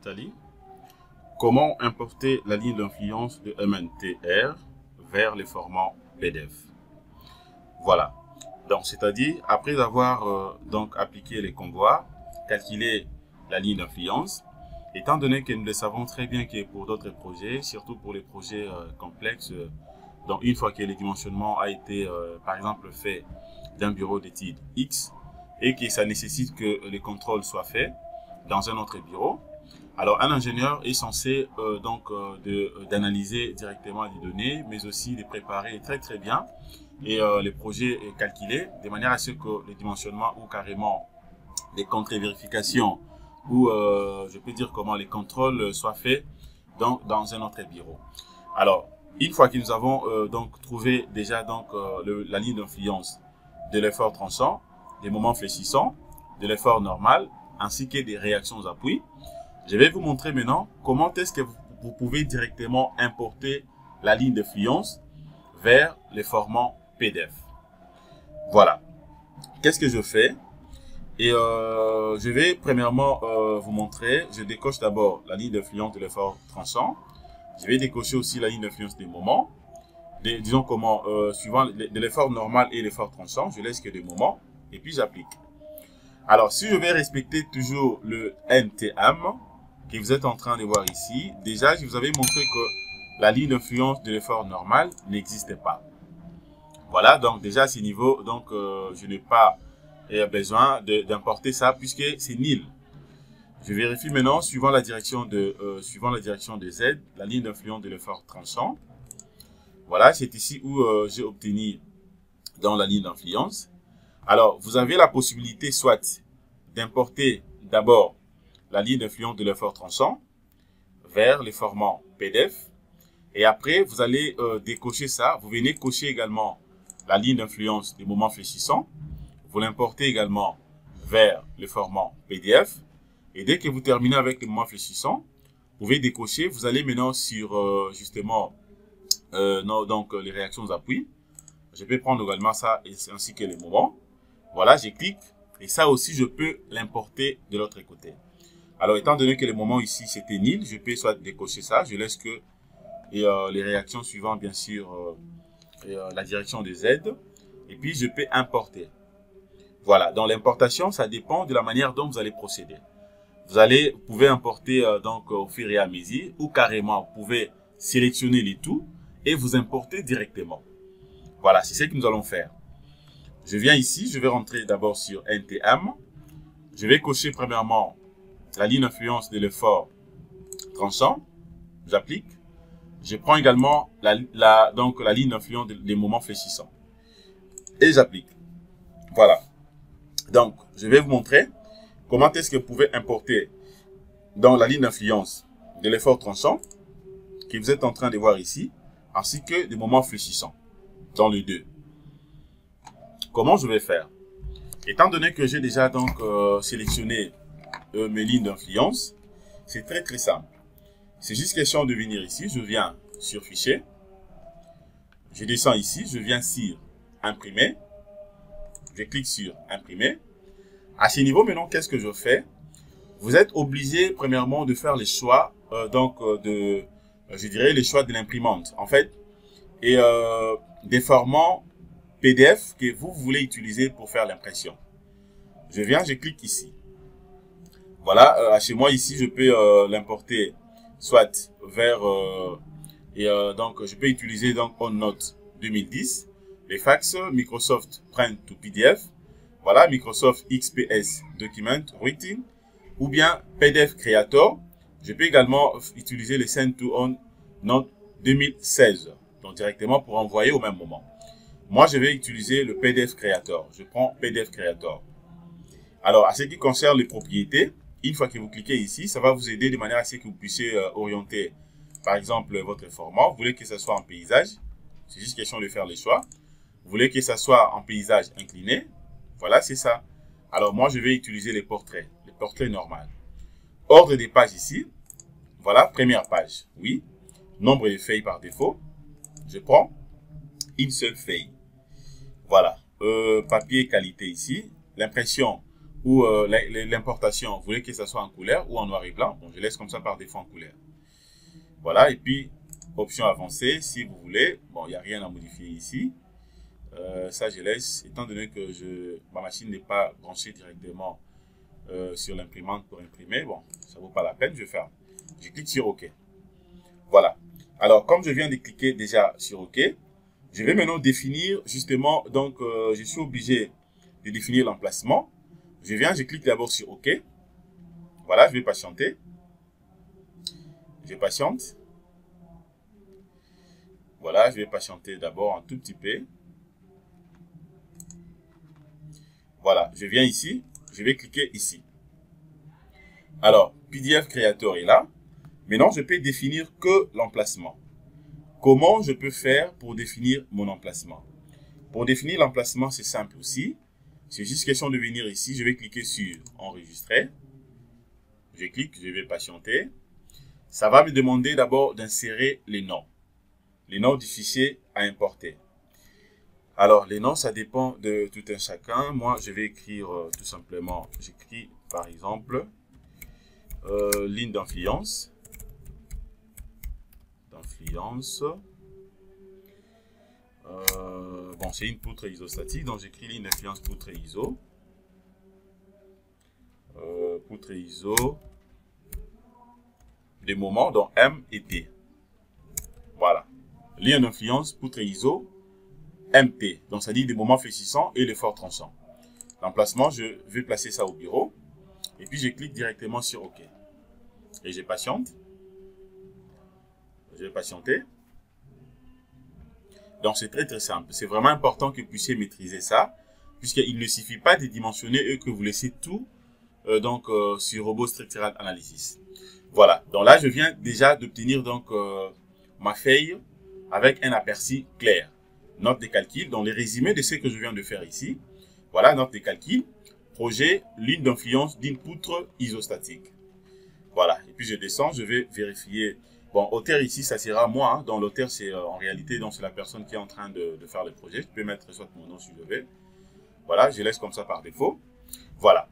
Tali. Comment importer la ligne d'influence de MNTR vers les formats PDF? Voilà. Donc, c'est-à-dire, après avoir donc appliqué les convois, calculé la ligne d'influence, étant donné que nous le savons très bien que pour d'autres projets, surtout pour les projets complexes, donc une fois que le dimensionnement a été, par exemple, fait d'un bureau d'études X et que ça nécessite que les contrôles soient faits dans un autre bureau, alors un ingénieur est censé d'analyser directement les données, mais aussi de préparer très bien et les projets calculés de manière à ce que les dimensionnements ou carrément les contre-vérifications ou je peux dire comment les contrôles soient faits dans un autre bureau. Alors, une fois que nous avons donc trouvé déjà la ligne d'influence de l'effort tranchant, des moments fléchissants, de l'effort normal, ainsi que des réactions appui, je vais vous montrer maintenant comment est-ce que vous pouvez directement importer la ligne d'influence vers les formats PDF. Voilà. Qu'est-ce que je fais? Et je vais premièrement vous montrer, je décoche d'abord la ligne d'influence de l'effort tranchant. Je vais décocher aussi la ligne d'influence des moments. Disons comment, suivant de l'effort normal et l'effort tranchant, je laisse que des moments et puis j'applique. Alors, si je vais respecter toujours le NTM que vous êtes en train de voir ici, déjà, je vous avais montré que la ligne d'influence de l'effort normal n'existait pas. Voilà, donc déjà à ce niveau, donc je n'ai pas besoin d'importer ça puisque c'est nil. Je vérifie maintenant, suivant la direction de Z, la ligne d'influence de l'effort tranchant. Voilà, c'est ici où j'ai obtenu dans la ligne d'influence. Alors, vous avez la possibilité soit d'importer d'abord la ligne d'influence de l'effort tranchant vers les formats PDF. Et après, vous allez décocher ça. Vous venez cocher également la ligne d'influence des moments fléchissants. Vous l'importez également vers le format PDF. Et dès que vous terminez avec les moments fléchissants, vous pouvez décocher. Vous allez maintenant sur justement les réactions d'appui. Je peux prendre également ça ainsi que les moments. Voilà, je clique. Et ça aussi, je peux l'importer de l'autre côté. Alors, étant donné que les moments ici, c'était nil, je peux soit décocher ça. Je laisse que les réactions suivantes, bien sûr, la direction de Z. Et puis, je peux importer. Voilà, dans l'importation, ça dépend de la manière dont vous allez procéder. Vous pouvez importer au fur et à mesure ou carrément, vous pouvez sélectionner les tout et vous importer directement. Voilà, c'est ce que nous allons faire. Je viens ici, je vais rentrer d'abord sur NTM. Je vais cocher premièrement la ligne d'influence de l'effort tranchant. J'applique. Je prends également la ligne d'influence des moments fléchissants. Et j'applique. Voilà. Donc, je vais vous montrer comment est-ce que vous pouvez importer dans la ligne d'influence de l'effort tranchant que vous êtes en train de voir ici, ainsi que des moments fléchissants dans les deux. Comment je vais faire? Étant donné que j'ai déjà sélectionné mes lignes d'influence, c'est très simple. C'est juste question de venir ici, je viens sur Fichier, je descends ici, je viens sur Imprimer, je clique sur Imprimer. À ce niveau, maintenant, qu'est-ce que je fais? Vous êtes obligé, premièrement, de faire les choix, je dirais, les choix de l'imprimante, en fait, et des formats PDF que vous voulez utiliser pour faire l'impression. Je viens, je clique ici. Voilà, chez moi ici, je peux l'importer soit vers je peux utiliser OneNote 2010, les fax, Microsoft Print to PDF, voilà, Microsoft XPS Document Writing, ou bien PDF Creator. Je peux également utiliser les Send to OneNote 2016, donc directement pour envoyer au même moment. Moi, je vais utiliser le PDF Creator. Je prends PDF Creator. Alors, à ce qui concerne les propriétés, une fois que vous cliquez ici, ça va vous aider de manière à ce que vous puissiez orienter, par exemple, votre format. Vous voulez que ce soit en paysage. C'est juste question de faire les choix. Vous voulez que ce soit en paysage incliné. Voilà, c'est ça. Alors, moi, je vais utiliser les portraits normaux. Ordre des pages ici. Voilà, première page. Oui. Nombre de feuilles par défaut. Je prends une seule feuille. Voilà. Papier qualité ici. L'impression ou l'importation, vous voulez que ça soit en couleur ou en noir et blanc. Bon, je laisse comme ça par défaut en couleur. Voilà, et puis option avancée, si vous voulez. Bon, il n'y a rien à modifier ici. Ça, je laisse, étant donné que ma machine n'est pas branchée directement sur l'imprimante pour imprimer. Bon, ça ne vaut pas la peine, je ferme. Je clique sur OK. Voilà. Alors, comme je viens de cliquer déjà sur OK, je vais maintenant définir justement, donc je suis obligé de définir l'emplacement. Je clique d'abord sur OK. Voilà, je vais patienter. Je patiente. Voilà, je vais patienter d'abord un tout petit peu. Voilà, je viens ici, je vais cliquer ici. Alors, PDF Creator est là. Maintenant, je peux définir que l'emplacement. Comment je peux faire pour définir mon emplacement? Pour définir l'emplacement, c'est simple aussi. C'est juste question de venir ici. Je vais cliquer sur Enregistrer. Je clique, je vais patienter. Ça va me demander d'abord d'insérer les noms. Les noms du fichier à importer. Alors, les noms, ça dépend de tout un chacun. Moi, je vais écrire tout simplement, j'écris par exemple, ligne d'influence. Bon, c'est une poutre isostatique, donc j'écris ligne d'influence poutre ISO. Poutre ISO. Des moments, donc M et T. Voilà. Ligne d'influence poutre ISO. MP, donc ça dit des moments fléchissants et l'effort tranchant. L'emplacement, je vais placer ça au bureau. Et puis je clique directement sur OK. Et je patiente. Je vais patienter. Donc c'est très simple. C'est vraiment important que vous puissiez maîtriser ça. Puisqu'il ne suffit pas de dimensionner et que vous laissez tout sur Robot Structural Analysis. Voilà. Donc là, je viens déjà d'obtenir donc ma feuille avec un aperçu clair. Note de calcul, dans les résumés de ce que je viens de faire ici. Voilà, note de calcul, projet, ligne d'influence d'une poutre isostatique. Voilà, et puis je descends, je vais vérifier. Bon, auteur ici, ça sera moi. Hein. Donc l'auteur, c'est en réalité c'est la personne qui est en train de faire le projet. Je peux mettre soit mon nom si je veux. Voilà, je laisse comme ça par défaut. Voilà.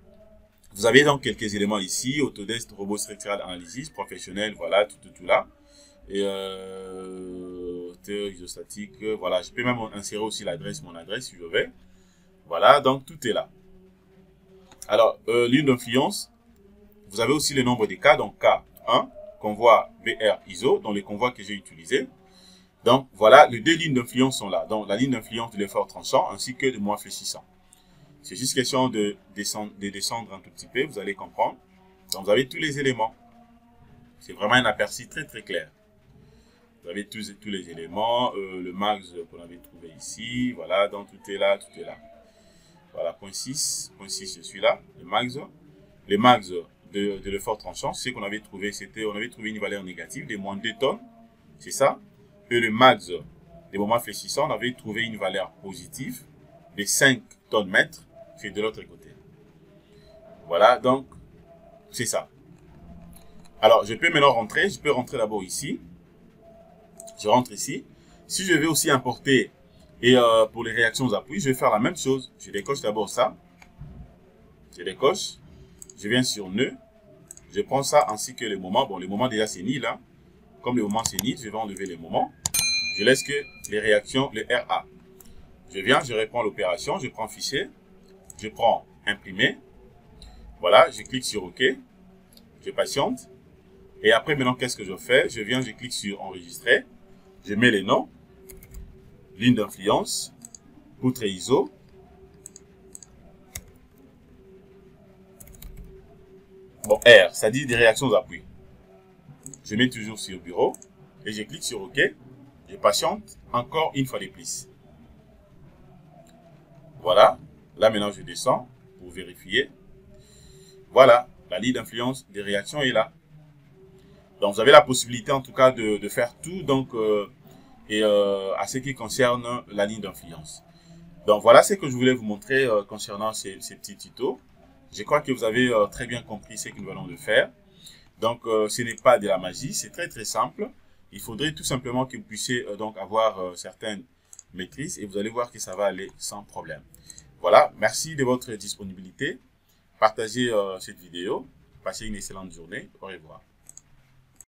Vous avez donc quelques éléments ici, Autodesk Robot Structural Analysis, professionnel, voilà, tout là. Et isostatique, voilà, je peux même insérer aussi mon adresse si je veux. Voilà, donc tout est là. Alors, ligne d'influence, vous avez aussi le nombre de cas, donc K1, convoi BR ISO, dans les convois que j'ai utilisés. Donc voilà, les deux lignes d'influence sont là. Donc la ligne d'influence de l'effort tranchant ainsi que de moins fléchissant. C'est juste question de descendre un tout petit peu, vous allez comprendre. Donc vous avez tous les éléments. C'est vraiment un aperçu très clair. Vous avez tous les éléments, le max qu'on avait trouvé ici, voilà, donc tout est là. Voilà, point 6, je suis là, le max. Le max de l'effort tranchant, ce qu'on avait trouvé, on avait trouvé une valeur négative de moins 2 tonnes, c'est ça. Et le max des moments fléchissants, on avait trouvé une valeur positive de 5 tonnes mètres, c'est de l'autre côté. Voilà, donc, c'est ça. Alors, je peux maintenant rentrer, je peux rentrer d'abord ici. Je rentre ici. Si je vais aussi importer et pour les réactions aux appuis, je vais faire la même chose. Je décoche d'abord ça. Je décoche. Je viens sur nœud. Je prends ça ainsi que les moments. Bon, les moments déjà c'est nil là. Comme les moments c'est nil, je vais enlever les moments. Je laisse que les réactions, les RA. Je viens, je reprends l'opération. Je prends fichier. Je prends imprimer. Voilà, je clique sur OK. Je patiente. Et après maintenant, qu'est-ce que je fais? Je viens, je clique sur enregistrer. Je mets les noms, ligne d'influence, poutre ISO. Bon, R, ça dit des réactions aux appuis. Je mets toujours sur bureau et je clique sur OK. Je patiente encore une fois de plus. Voilà. Là, maintenant, je descends pour vérifier. Voilà, la ligne d'influence des réactions est là. Donc, vous avez la possibilité, en tout cas, de faire tout, donc, à ce qui concerne la ligne d'influence. Donc, voilà ce que je voulais vous montrer concernant ces petits tutos. Je crois que vous avez très bien compris ce que nous allons faire. Donc, ce n'est pas de la magie, c'est très simple. Il faudrait tout simplement que vous puissiez donc avoir certaines maîtrises et vous allez voir que ça va aller sans problème. Voilà, merci de votre disponibilité. partagez cette vidéo. Passez une excellente journée. Au revoir.